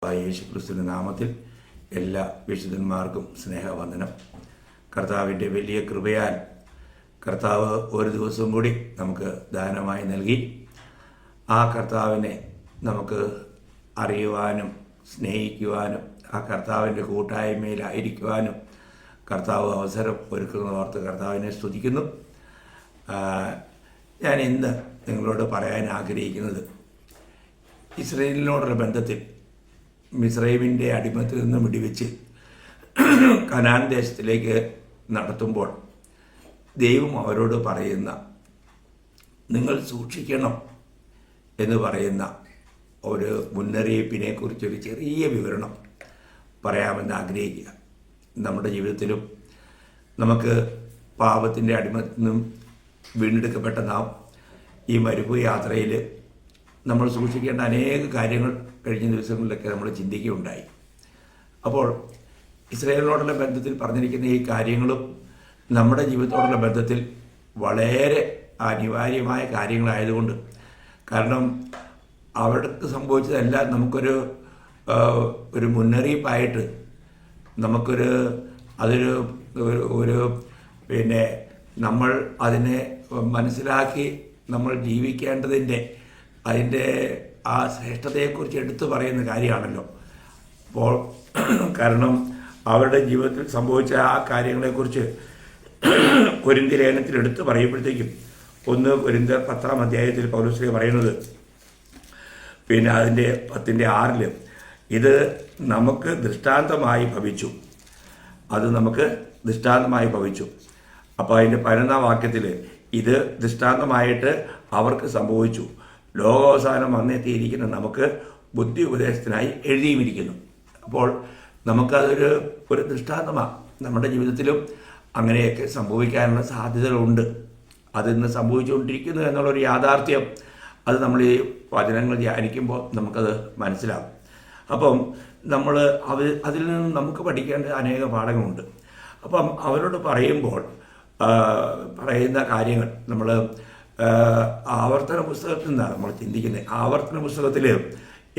കർത്താവായ യേശുക്രിസ്തുവിൻ്റെ നാമത്തിൽ എല്ലാ വിശുദ്ധന്മാർക്കും സ്നേഹവന്ദനം. കർത്താവിൻ്റെ വലിയ കൃപയാൽ കർത്താവ് ഒരു ദിവസവും കൂടി നമുക്ക് ദാനമായി നൽകി. ആ കർത്താവിനെ നമുക്ക് അറിയുവാനും സ്നേഹിക്കുവാനും ആ കർത്താവിൻ്റെ കൂട്ടായ്മയിലായിരിക്കുവാനും കർത്താവ് അവസരം ഒരുക്കുന്നതോർത്ത് കർത്താവിനെ സ്തുതിക്കുന്നു. ഞാൻ ഇന്ന് നിങ്ങളോട് പറയാൻ ആഗ്രഹിക്കുന്നത് ഇസ്രയേലിനോടുള്ള ബന്ധത്തിൽ മിസ്രൈമിൻ്റെ അടിമത്തിൽ നിന്ന് വിടിവെച്ച് കനാൻ ദേശത്തിലേക്ക് നടത്തുമ്പോൾ ദൈവം അവരോട് പറയുന്ന നിങ്ങൾ സൂക്ഷിക്കണം എന്ന് പറയുന്ന ഒരു മുന്നറിയിപ്പിനെ കുറിച്ചൊരു ചെറിയ വിവരണം പറയാമെന്ന് ആഗ്രഹിക്കുക. നമ്മുടെ ജീവിതത്തിലും നമുക്ക് പാപത്തിൻ്റെ അടിമത്തിൽ നിന്നും വീണ്ടെടുക്കപ്പെട്ട നാം ഈ മരുഭൂമി യാത്രയിൽ നമ്മൾ സൂക്ഷിക്കേണ്ട അനേക കാര്യങ്ങൾ കഴിഞ്ഞ ദിവസങ്ങളിലൊക്കെ നമ്മൾ ചിന്തിക്കുകയുണ്ടായി. അപ്പോൾ ഇസ്രായേലിനോടുള്ള ബന്ധത്തിൽ പറഞ്ഞിരിക്കുന്ന ഈ കാര്യങ്ങളും നമ്മുടെ ജീവിതത്തോടുള്ള ബന്ധത്തിൽ വളരെ അനിവാര്യമായ കാര്യങ്ങളായതുകൊണ്ട്, കാരണം അവർക്ക് സംഭവിച്ചതെല്ലാം നമുക്കൊരു മുന്നറിയിപ്പായിട്ട് അതൊരു പിന്നെ നമ്മൾ അതിനെ മനസ്സിലാക്കി നമ്മൾ ജീവിക്കേണ്ടതിൻ്റെ അതിൻ്റെ ആ ശ്രേഷ്ഠതയെക്കുറിച്ച് എടുത്തു പറയുന്ന കാര്യമാണല്ലോ. അപ്പോൾ കാരണം അവരുടെ ജീവിതത്തിൽ സംഭവിച്ച ആ കാര്യങ്ങളെക്കുറിച്ച് കൊരിന്ത്യർ ലേഖനത്തിൽ എടുത്തു പറയുമ്പോഴത്തേക്കും 1 കൊരിന്ത്യർ 10-ാം അധ്യായത്തിൽ പൗലോസ് പറയുന്നത് പിന്നെ അതിൻ്റെ 10-6 ഇത് നമുക്ക് ദൃഷ്ടാന്തമായി ഭവിച്ചു. അത് നമുക്ക് ദൃഷ്ടാന്തമായി ഭവിച്ചു. അപ്പോൾ അതിൻ്റെ 11-ാം വാക്യത്തിൽ ഇത് ദൃഷ്ടാന്തമായിട്ട് അവർക്ക് സംഭവിച്ചു, ലോകാവസാനം വന്നെത്തിയിരിക്കുന്ന നമുക്ക് ബുദ്ധി ഉപദേശത്തിനായി എഴുതിയുമിരിക്കുന്നു. അപ്പോൾ നമുക്കതൊരു ദൃഷ്ടാന്തമാണ്. നമ്മുടെ ജീവിതത്തിലും അങ്ങനെയൊക്കെ സംഭവിക്കാനുള്ള സാധ്യതകളുണ്ട്. അതിന്ന് സംഭവിച്ചുകൊണ്ടിരിക്കുന്നു എന്നുള്ളൊരു യാഥാർത്ഥ്യം അത് നമ്മൾ ഈ വചനങ്ങൾ ധ്യാനിക്കുമ്പോൾ നമുക്കത് മനസ്സിലാകും. അപ്പം നമ്മൾ അതിൽ നിന്ന് നമുക്ക് പഠിക്കേണ്ട അനേക പാഠങ്ങളുണ്ട്. അപ്പം അവരോട് പറയുമ്പോൾ പറയുന്ന കാര്യങ്ങൾ നമ്മൾ ആവർത്തന പുസ്തകത്തിൽ നിന്നാണ് നമ്മൾ ചിന്തിക്കുന്നത്. ആവർത്തന പുസ്തകത്തിൽ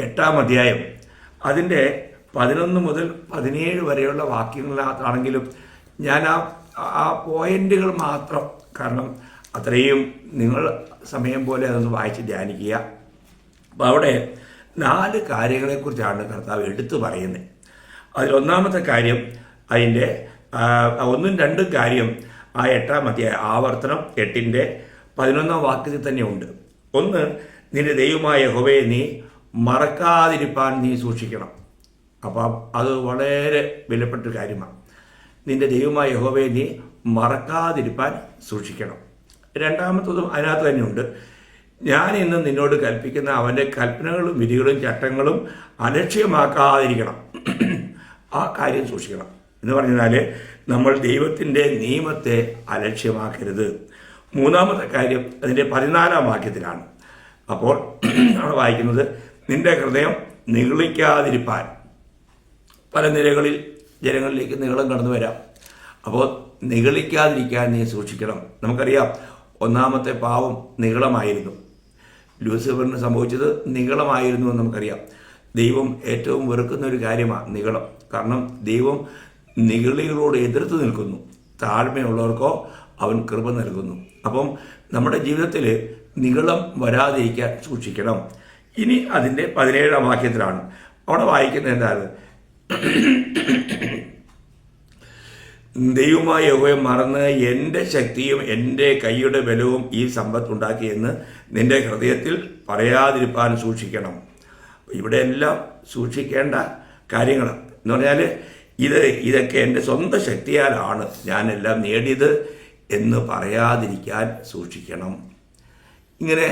8-ാം അധ്യായം അതിൻ്റെ 11 മുതൽ 17 വരെയുള്ള വാക്യങ്ങളിലാണെങ്കിലും ഞാൻ ആ പോയിന്റുകൾ മാത്രം, കാരണം അത്രയും നിങ്ങൾ സമയം പോലെ അതൊന്ന് വായിച്ച് ധ്യാനിക്കുക. അപ്പോൾ അവിടെ 4 കാര്യങ്ങളെക്കുറിച്ചാണ് കർത്താവ് എടുത്തു പറയുന്നത്. അതിൽ ഒന്നാമത്തെ കാര്യം അതിൻ്റെ 1ഉം 2ഉം കാര്യം ആ 8-ാം അധ്യായം ആവർത്തനം 8-ന്റെ 11-ാം വാക്യത്തിൽ തന്നെ ഉണ്ട്. ഒന്ന്, നിന്റെ ദൈവമായ യഹോവയെ നീ മറക്കാതിരിപ്പാൻ നീ സൂക്ഷിക്കണം. അപ്പം അത് വളരെ വിലപ്പെട്ടൊരു കാര്യമാണ്. നിന്റെ ദൈവമായ യഹോവയെ നീ മറക്കാതിരിപ്പാൻ സൂക്ഷിക്കണം. രണ്ടാമത്തതും അതിനകത്ത് തന്നെയുണ്ട്, ഞാൻ ഇന്ന് നിന്നോട് കൽപ്പിക്കുന്ന അവൻ്റെ കൽപ്പനകളും വിധികളും ചട്ടങ്ങളും അലക്ഷ്യമാക്കാതിരിക്കണം. ആ കാര്യം സൂക്ഷിക്കണം എന്ന് പറഞ്ഞാൽ നമ്മൾ ദൈവത്തിൻ്റെ നിയമത്തെ അലക്ഷ്യമാക്കരുത്. മൂന്നാമത്തെ കാര്യം അതിൻ്റെ 14-ാം വാക്യത്തിലാണ്. അപ്പോൾ അവിടെ വായിക്കുന്നത്, നിന്റെ ഹൃദയം നിഗളിക്കാതിരിപ്പാൻ. പല നിലകളിൽ ജനങ്ങളിലേക്ക് നിഗളം കടന്നു വരാം. അപ്പോൾ നിഗളിക്കാതിരിക്കാൻ നീ സൂക്ഷിക്കണം. നമുക്കറിയാം, ഒന്നാമത്തെ പാവം നിഗളമായിരുന്നു. ലൂസിഫറിന് സംഭവിച്ചത് നിഗളമായിരുന്നു എന്ന് നമുക്കറിയാം. ദൈവം ഏറ്റവും വെറുക്കുന്ന ഒരു കാര്യമാണ് നിഗളം. കാരണം ദൈവം നിഗളികളോട് എതിർത്ത് നിൽക്കുന്നു, താഴ്മയുള്ളവർക്കോ അവൻ കൃപ നൽകുന്നു. അപ്പം നമ്മുടെ ജീവിതത്തിൽ നിഗളം വരാതിരിക്കാൻ സൂക്ഷിക്കണം. ഇനി അതിൻ്റെ 17-ാം വാക്യത്തിലാണ് അവിടെ വായിക്കുന്നത് എന്താണ്, ദൈവമായ യഹോവയെ മറന്ന് എൻ്റെ ശക്തിയും എൻ്റെ കൈയുടെ ബലവും ഈ സമ്പത്തുണ്ടാക്കിയെന്ന് നിന്റെ ഹൃദയത്തിൽ പറയാതിരിപ്പാൻ സൂക്ഷിക്കണം. ഇവിടെ എല്ലാം സൂക്ഷിക്കേണ്ട കാര്യങ്ങൾ എന്ന് പറഞ്ഞാൽ ഇതൊക്കെ എൻ്റെ സ്വന്തം ശക്തിയാലാണ് ഞാനെല്ലാം നേടിയത് എന്ന് പറയാതിരിക്കാൻ സൂക്ഷിക്കണം. ഇങ്ങനെ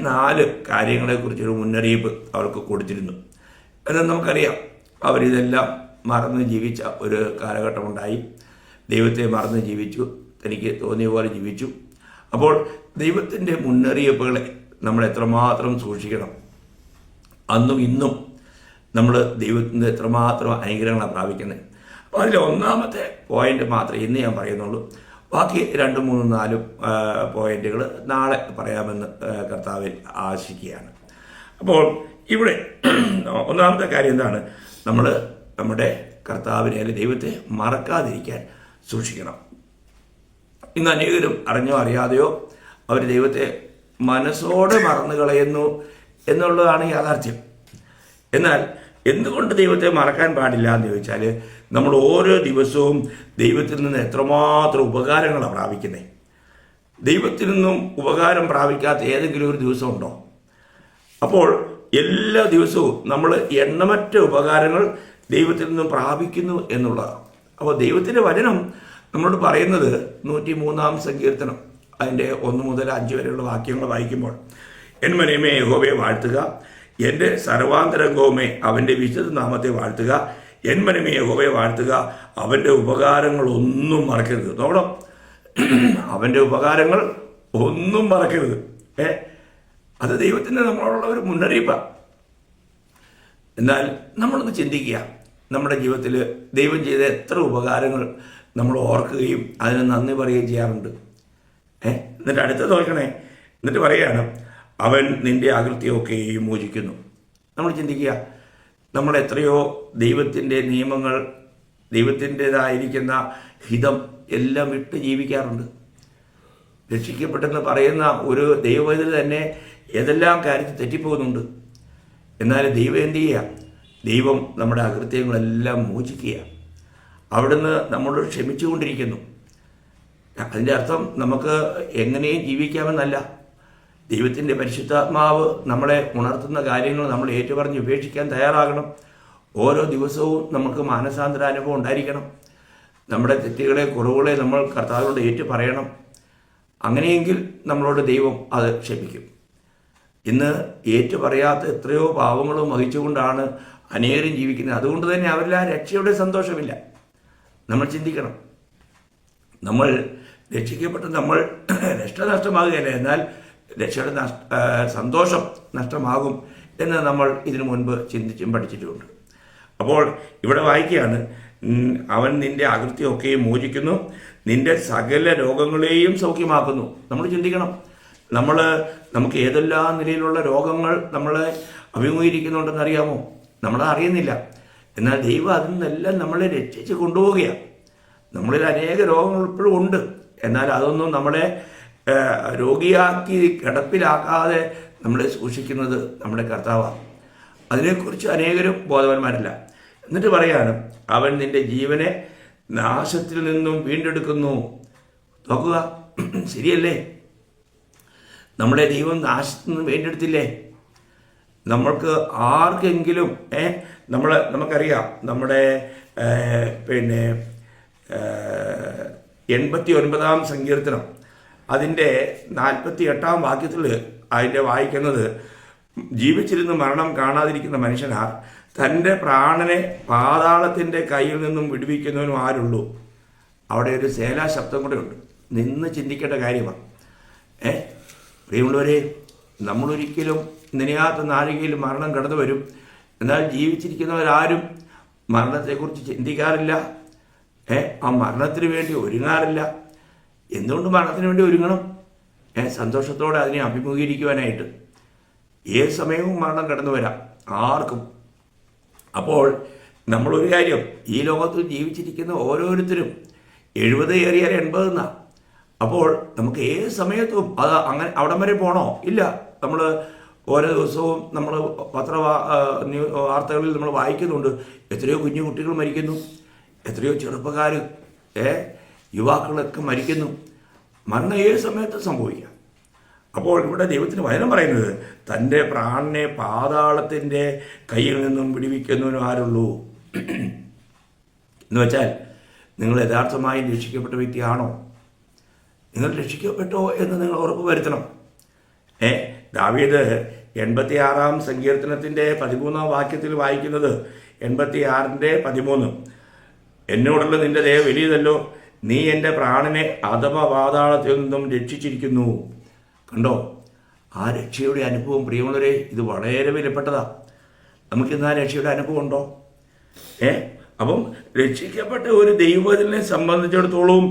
4 കാര്യങ്ങളെക്കുറിച്ചൊരു മുന്നറിയിപ്പ് അവർക്ക് കൊടുത്തിരുന്നു. എന്നാൽ നമുക്കറിയാം, അവരിതെല്ലാം മറന്ന് ജീവിച്ച ഒരു കാലഘട്ടമുണ്ടായി. ദൈവത്തെ മറന്ന് ജീവിച്ചു, തനിക്ക് തോന്നിയ പോലെ ജീവിച്ചു. അപ്പോൾ ദൈവത്തിൻ്റെ മുന്നറിയിപ്പുകളെ നമ്മൾ എത്രമാത്രം സൂക്ഷിക്കണം. അന്നും ഇന്നും നമ്മൾ ദൈവത്തിൻ്റെ എത്രമാത്രം അനുഗ്രഹങ്ങളാണ് പ്രാപിക്കുന്നത്. അപ്പോൾ അതിൽ ഒന്നാമത്തെ പോയിന്റ് മാത്രമേ ഇന്ന് ഞാൻ പറയുന്നുള്ളൂ. ബാക്കി 2, 3, 4 പോയിന്റുകൾ നാളെ പറയാമെന്ന് കർത്താവിൽ ആശിക്കുകയാണ്. അപ്പോൾ ഇവിടെ ഒന്നാമത്തെ കാര്യം എന്താണ്? നമ്മൾ നമ്മുടെ കർത്താവിനെ അല്ലെങ്കിൽ ദൈവത്തെ മറക്കാതിരിക്കാൻ സൂക്ഷിക്കണം. ഇന്ന് അനേകരും അറിഞ്ഞോ അറിയാതെയോ അവർ ദൈവത്തെ മനസ്സോടെ മറന്നു കളയുന്നു എന്നുള്ളതാണ് യാഥാർത്ഥ്യം. എന്നാൽ എന്തുകൊണ്ട് ദൈവത്തെ മറക്കാൻ പാടില്ല എന്ന് ചോദിച്ചാൽ, നമ്മൾ ഓരോ ദിവസവും ദൈവത്തിൽ നിന്ന് എത്രമാത്രം ഉപകാരങ്ങളാണ് പ്രാപിക്കുന്നത്. ദൈവത്തിൽ നിന്നും ഉപകാരം പ്രാപിക്കാത്ത ഏതെങ്കിലും ഒരു ദിവസമുണ്ടോ? അപ്പോൾ എല്ലാ ദിവസവും നമ്മൾ എണ്ണമറ്റ ഉപകാരങ്ങൾ ദൈവത്തിൽ നിന്നും പ്രാപിക്കുന്നു എന്നുള്ളതാണ്. അപ്പോൾ ദൈവത്തിൻ്റെ വചനം നമ്മളോട് പറയുന്നത് 103-ാം സങ്കീർത്തനം അതിൻ്റെ 1 മുതൽ 5 വരെയുള്ള വാക്യങ്ങൾ വായിക്കുമ്പോൾ, എൻ മനമേ യഹോവയെ വാഴ്ത്തുക, എൻ്റെ സർവാന്തരംഗവുമേ അവൻ്റെ വിശുദ്ധ നാമത്തെ വാഴ്ത്തുക, എൻ മനമേ യഹോവയെ വാഴ്ത്തുക, അവൻ്റെ ഉപകാരങ്ങളൊന്നും മറക്കരുത്. നോക്കണം, അവൻ്റെ ഉപകാരങ്ങൾ ഒന്നും മറക്കരുത്. അത് ദൈവത്തിൻ്റെ നമ്മളോടുള്ള ഒരു മുന്നറിയിപ്പാണ്. എന്നാൽ നമ്മളൊന്ന് ചിന്തിക്കുക, നമ്മുടെ ജീവിതത്തിൽ ദൈവം ചെയ്ത എത്ര ഉപകാരങ്ങൾ നമ്മൾ ഓർക്കുകയും അതിന് നന്ദി പറയുകയും ചെയ്യാറുണ്ട്. എന്നിട്ട് അടുത്തത് നോക്കണേ, എന്നിട്ട് പറയുകയാണ്, അവൻ നിന്റെ അകൃത്യമൊക്കെയും മോചിക്കുന്നു. നമ്മൾ ചിന്തിക്കുക, നമ്മൾ എത്രയോ ദൈവത്തിൻ്റെ നിയമങ്ങൾ, ദൈവത്തിൻ്റെതായിരിക്കുന്ന ഹിതം എല്ലാം വിട്ട് ജീവിക്കാറുണ്ട്. രക്ഷിക്കപ്പെട്ടെന്ന് പറയുന്ന ഒരു ദൈവവേദന തന്നെ ഏതെല്ലാം കാര്യത്തിൽ തെറ്റിപ്പോകുന്നുണ്ട്. എന്നാൽ ദൈവം എന്ത് ചെയ്യുക? ദൈവം നമ്മുടെ അകൃത്യങ്ങളെല്ലാം മോചിക്കുക. അവിടുന്ന് നമ്മളോട് ക്ഷമിച്ചുകൊണ്ടിരിക്കുന്നു. അതിൻ്റെ അർത്ഥം നമുക്ക് എങ്ങനെയും ജീവിക്കാമെന്നല്ല. ദൈവത്തിൻ്റെ പരിശുദ്ധാത്മാവ് നമ്മളെ ഉണർത്തുന്ന കാര്യങ്ങൾ നമ്മൾ ഏറ്റുപറഞ്ഞ് ഉപേക്ഷിക്കാൻ തയ്യാറാകണം. ഓരോ ദിവസവും നമുക്ക് മാനസാന്തരാനുഭവം ഉണ്ടായിരിക്കണം. നമ്മുടെ തെറ്റുകളെ, കുറവുകളെ നമ്മൾ കർത്താവിനോട് ഏറ്റു പറയണം. അങ്ങനെയെങ്കിൽ നമ്മളോട് ദൈവം അത് ക്ഷമിക്കും. ഇന്ന് ഏറ്റു പറയാത്ത എത്രയോ പാവങ്ങളും വഹിച്ചുകൊണ്ടാണ് അനേകരും ജീവിക്കുന്നത്. അതുകൊണ്ട് തന്നെ അവരിൽ ആ രക്ഷയുടെ സന്തോഷമില്ല. നമ്മൾ ചിന്തിക്കണം, നമ്മൾ രക്ഷിക്കപ്പെട്ട് നമ്മൾ രക്ഷ നഷ്ടമാകുകയല്ല, എന്നാൽ രക്ഷയുടെ സന്തോഷം നഷ്ടമാകും എന്ന് നമ്മൾ ഇതിനു മുൻപ് ചിന്തിച്ചും പഠിച്ചിട്ടുമുണ്ട്. അപ്പോൾ ഇവിടെ വായിക്കുകയാണ്, അവൻ നിന്റെ അകൃത്യമൊക്കെയും മോചിക്കുന്നു, നിന്റെ സകല രോഗങ്ങളെയും സൗഖ്യമാക്കുന്നു. നമ്മൾ ചിന്തിക്കണം, നമുക്ക് ഏതെല്ലാം നിലയിലുള്ള രോഗങ്ങൾ നമ്മളെ അഭിമുഖീകരിക്കുന്നുണ്ടെന്ന് അറിയാമോ? നമ്മളത് അറിയുന്നില്ല. എന്നാൽ ദൈവം അതിൽ നിന്നെല്ലാം നമ്മളെ രക്ഷിച്ച് കൊണ്ടുപോവുകയാണ്. നമ്മളിൽ അനേക രോഗങ്ങൾ ഇപ്പോഴും ഉണ്ട്. എന്നാൽ അതൊന്നും നമ്മളെ രോഗിയാക്കി കിടപ്പിലാക്കാതെ നമ്മളെ സൂക്ഷിക്കുന്നത് നമ്മുടെ കർത്താവാണ്. അതിനെക്കുറിച്ച് അനേകരും ബോധവാന്മാരല്ല. എന്നിട്ട് പറയാണ്, അവൻ നിന്റെ ജീവനെ നാശത്തിൽ നിന്നും വീണ്ടെടുക്കുന്നു. നോക്കുക, ശരിയല്ലേ? നമ്മുടെ ദൈവം നാശത്തിൽ നിന്നും വീണ്ടെടുത്തില്ലേ? നമ്മൾക്ക് ആർക്കെങ്കിലും നമുക്കറിയാം, നമ്മുടെ 89-ാം സങ്കീർത്തനം അതിൻ്റെ 48-ാം വാക്യത്തിൽ അതിൻ്റെ വായിക്കുന്നത്, ജീവിച്ചിരുന്ന് മരണം കാണാതിരിക്കുന്ന മനുഷ്യനാർ, തൻ്റെ പ്രാണനെ പാതാളത്തിൻ്റെ കയ്യിൽ നിന്നും വിടുവിക്കുന്നവനും ആരുള്ളൂ. അവിടെ ഒരു സേലാ ശബ്ദം കൂടെ ഉണ്ട്. നിന്ന് ചിന്തിക്കേണ്ട കാര്യമാണ്. പ്രിയമുള്ളവരെ, നമ്മളൊരിക്കലും നിനയാത്ത നാഴികയിൽ മരണം കടന്നു വരും. എന്നാൽ ജീവിച്ചിരിക്കുന്നവരാരും മരണത്തെക്കുറിച്ച് ചിന്തിക്കാറില്ല. ആ മരണത്തിന് വേണ്ടി ഒരുങ്ങാറില്ല. എന്തുകൊണ്ട് മരണത്തിന് വേണ്ടി ഒരുങ്ങണം? സന്തോഷത്തോടെ അതിനെ അഭിമുഖീകരിക്കുവാനായിട്ട്. ഏത് സമയവും മരണം കടന്നു വരാം ആർക്കും. അപ്പോൾ നമ്മളൊരു കാര്യം, ഈ ലോകത്തിൽ ജീവിച്ചിരിക്കുന്ന ഓരോരുത്തരും 70 ഏറിയാൽ 80 എന്നാണ്. അപ്പോൾ നമുക്ക് ഏത് സമയത്തും അത് അങ്ങനെ അവിടം വരെ പോകണോ? ഇല്ല. നമ്മൾ ഓരോ ദിവസവും നമ്മൾ വാർത്തകളിൽ നമ്മൾ വായിക്കുന്നുണ്ട്, എത്രയോ കുഞ്ഞു കുട്ടികൾ മരിക്കുന്നു, എത്രയോ ചെറുപ്പക്കാർ, യുവാക്കളൊക്കെ മരിക്കുന്നു. മരണം ഏത് സമയത്ത് സംഭവിക്കാം. അപ്പോൾ ഇവിടെ ദൈവത്തിന് വചനം പറയുന്നത്, തൻ്റെ പ്രാണനെ പാതാളത്തിൻ്റെ കയ്യിൽ നിന്നും വിടുവിക്കുന്നവനും ആരുള്ളൂ എന്ന് വെച്ചാൽ, നിങ്ങൾ യഥാർത്ഥമായി രക്ഷിക്കപ്പെട്ട വ്യക്തിയാണോ? നിങ്ങൾ രക്ഷിക്കപ്പെട്ടോ എന്ന് നിങ്ങൾ ഉറപ്പ് വരുത്തണം. ദാവീദ് 86-ാം സങ്കീർത്തനത്തിൻ്റെ 13-ാം വാക്യത്തിൽ വായിക്കുന്നത്, 86-ന്റെ 13, എന്നോടുള്ള നിന്റെ ദയ വലിയതല്ലോ, നീ എൻ്റെ പ്രാണനെ അധമപാതാളത്തിൽ നിന്നും രക്ഷിച്ചിരിക്കുന്നു. കണ്ടോ ആ രക്ഷയുടെ അനുഭവം? പ്രിയമുള്ളവരെ, ഇത് വളരെ വിലപ്പെട്ടതാണ്. നമുക്കിന്ന് ആ രക്ഷയുടെ അനുഭവം ഉണ്ടോ? അപ്പം രക്ഷിക്കപ്പെട്ട ഒരു ദൈവത്തിനെ സംബന്ധിച്ചിടത്തോളം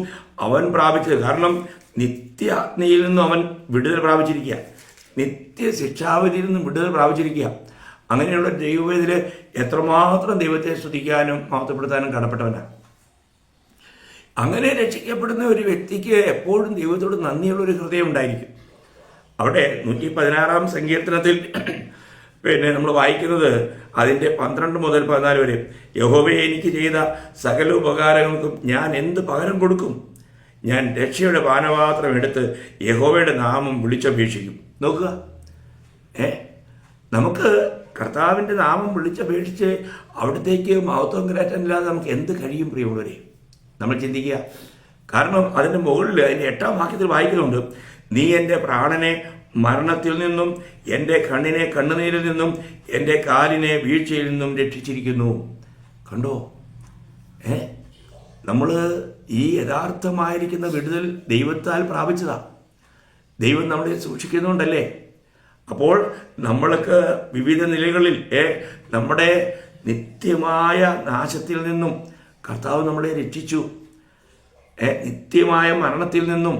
അവൻ പ്രാപിച്ചത്, കാരണം നിത്യാഗ്നിയിൽ നിന്നും അവൻ വിടുതൽ പ്രാപിച്ചിരിക്കുക, നിത്യ ശിക്ഷാവിധിയിൽ നിന്നും വിടുതൽ പ്രാപിച്ചിരിക്കുക. അങ്ങനെയുള്ള ദൈവവേദിൽ എത്രമാത്രം ദൈവത്തെ സ്തുതിക്കാനും മഹത്വപ്പെടുത്താനും കടപ്പെട്ടവനാണ്. അങ്ങനെ രക്ഷിക്കപ്പെടുന്ന ഒരു വ്യക്തിക്ക് എപ്പോഴും ദൈവത്തോട് നന്ദിയുള്ളൊരു ഹൃദയം ഉണ്ടായിരിക്കും. അവിടെ 116-ാം സങ്കീർത്തനത്തിൽ നമ്മൾ വായിക്കുന്നത് അതിൻ്റെ 12 മുതൽ 14 വരെ, യഹോവയെ എനിക്ക് ചെയ്ത സകല ഉപകാരങ്ങൾക്കും ഞാൻ എന്ത് പകരം കൊടുക്കും? ഞാൻ രക്ഷയുടെ പാനപാത്രം എടുത്ത് യഹോവയുടെ നാമം വിളിച്ചപേക്ഷിക്കും. നോക്കുക, നമുക്ക് കർത്താവിൻ്റെ നാമം വിളിച്ചപേക്ഷിച്ച് അവിടത്തേക്ക് മഹത്വം കയറ്റാനില്ലാതെ നമുക്ക് എന്ത് കഴിയും പ്രിയമുള്ളവരെ? നമ്മൾ ചിന്തിക്കുക. കാരണം അതിൻ്റെ മുകളിൽ അതിൻ്റെ 8-ാം വാക്യത്തിൽ വായിക്കുന്നുണ്ട്, നീ എൻ്റെ പ്രാണനെ മരണത്തിൽ നിന്നും എൻ്റെ കണ്ണിനെ കണ്ണുനീരിൽ നിന്നും എൻ്റെ കാലിനെ വീഴ്ചയിൽ നിന്നും രക്ഷിച്ചിരിക്കുന്നു. കണ്ടോ, നമ്മൾ ഈ യഥാർത്ഥമായിരിക്കുന്ന വിടുതൽ ദൈവത്താൽ പ്രാപിച്ചതാ. ദൈവം നമ്മളെ സൂക്ഷിക്കുന്നുണ്ടല്ലേ? അപ്പോൾ നമ്മൾക്ക് വിവിധ നിലകളിൽ നമ്മുടെ നിത്യമായ നാശത്തിൽ നിന്നും കർത്താവ് നമ്മളെ രക്ഷിച്ചു. നിത്യമായ മരണത്തിൽ നിന്നും,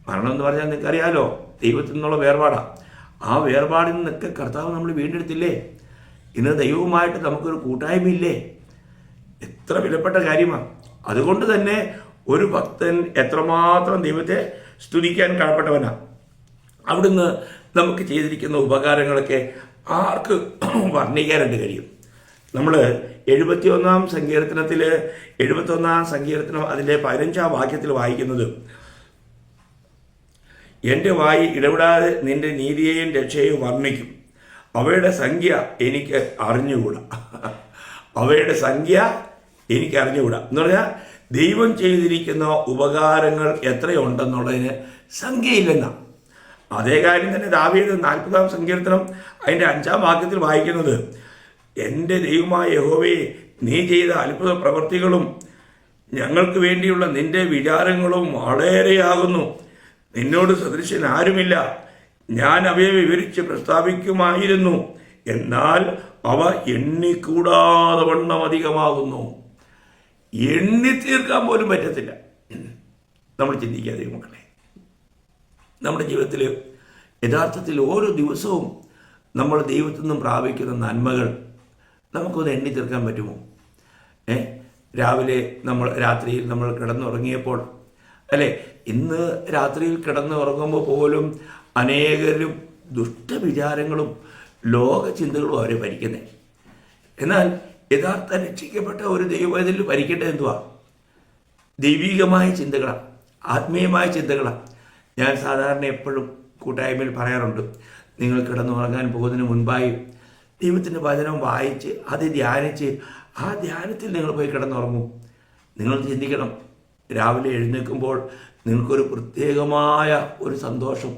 മരണം എന്ന് പറഞ്ഞാൽ നിങ്ങൾക്കറിയാലോ, ദൈവത്തിൽ നിന്നുള്ള വേർപാടാണ്. ആ വേർപാടിൽ നിന്നൊക്കെ കർത്താവ് നമ്മൾ വീണ്ടെടുത്തില്ലേ? ഇന്ന് ദൈവവുമായിട്ട് നമുക്കൊരു കൂട്ടായ്മയില്ലേ? എത്ര വിലപ്പെട്ട കാര്യമാണ്. അതുകൊണ്ട് തന്നെ ഒരു ഭക്തൻ എത്രമാത്രം ദൈവത്തെ സ്തുതിക്കാൻ കടപ്പെട്ടവനാണ്. അവിടുന്ന് നമുക്ക് ചെയ്തിരിക്കുന്ന ഉപകാരങ്ങളൊക്കെ ആർക്ക് വർണ്ണിക്കാനായിട്ട് കഴിയും? നമ്മൾ 71-ാം സങ്കീർത്തനത്തിൽ 71-ാം സങ്കീർത്തനം അതിൻ്റെ 15-ാം വാക്യത്തിൽ വായിക്കുന്നത്, എൻ്റെ വായി ഇടപെടാതെ നിന്റെ നീതിയെയും രക്ഷയെയും വർണ്ണിക്കും, അവയുടെ സംഖ്യ എനിക്ക് അറിഞ്ഞുകൂടാ. അവയുടെ സംഖ്യ എനിക്ക് അറിഞ്ഞുകൂടാ എന്ന് പറഞ്ഞാൽ ദൈവം ചെയ്തിരിക്കുന്ന ഉപകാരങ്ങൾ എത്രയുണ്ടെന്നുള്ളതിന് സംഖ്യയില്ലെന്നാണ്. അതേ കാര്യം തന്നെ ദാവീദ് 40-ാം സങ്കീർത്തനം അതിൻ്റെ 5-ാം വാക്യത്തിൽ വായിക്കുന്നത്, എൻ്റെ ദൈവമായ യഹോവയെ നീ ചെയ്ത അത്ഭുത പ്രവൃത്തികളും ഞങ്ങൾക്ക് വേണ്ടിയുള്ള നിന്റെ വിചാരങ്ങളും വളരെയാകുന്നു. നിന്നോട് സദൃശൻ ആരുമില്ല. ഞാൻ അവയെ വിവരിച്ച് പ്രസ്താവിക്കുമായിരുന്നു, എന്നാൽ അവ എണ്ണിക്കൂടാതെ വണ്ണം അധികമാകുന്നു. എണ്ണി തീർക്കാൻ പോലും പറ്റത്തില്ല. നമ്മൾ ചിന്തിക്കാതെ മക്കളെ, നമ്മുടെ ജീവിതത്തിൽ യഥാർത്ഥത്തിൽ ഓരോ ദിവസവും നമ്മൾ ദൈവത്തിൽ നിന്നും പ്രാപിക്കുന്ന നന്മകൾ നമുക്കൊന്ന് എണ്ണി തീർക്കാൻ പറ്റുമോ? രാവിലെ രാത്രിയിൽ നമ്മൾ കിടന്നുറങ്ങിയപ്പോൾ, അല്ലേ, ഇന്ന് രാത്രിയിൽ കിടന്നുറങ്ങുമ്പോൾ പോലും അനേകരും ദുഷ്ടവിചാരങ്ങളും ലോക ചിന്തകളും അവരെ ഭരിക്കുന്നത്. എന്നാൽ യഥാർത്ഥ രക്ഷിക്കപ്പെട്ട ഒരു ദൈവത്തിൽ ഭരിക്കേണ്ടത് എന്തുവാ? ദൈവികമായ ചിന്തകളാണ്, ആത്മീയമായ ചിന്തകളാണ്. ഞാൻ സാധാരണ എപ്പോഴും കൂട്ടായ്മയിൽ പറയാറുണ്ട്, നിങ്ങൾ കിടന്നുറങ്ങാൻ പോകുന്നതിന് മുൻപായി ദൈവത്തിൻ്റെ വചനം വായിച്ച് അത് ധ്യാനിച്ച് ആ ധ്യാനത്തിൽ നിങ്ങൾ പോയി കിടന്നുറങ്ങും. നിങ്ങൾ ചിന്തിക്കണം, രാവിലെ എഴുന്നേൽക്കുമ്പോൾ നിങ്ങൾക്കൊരു പ്രത്യേകമായ ഒരു സന്തോഷം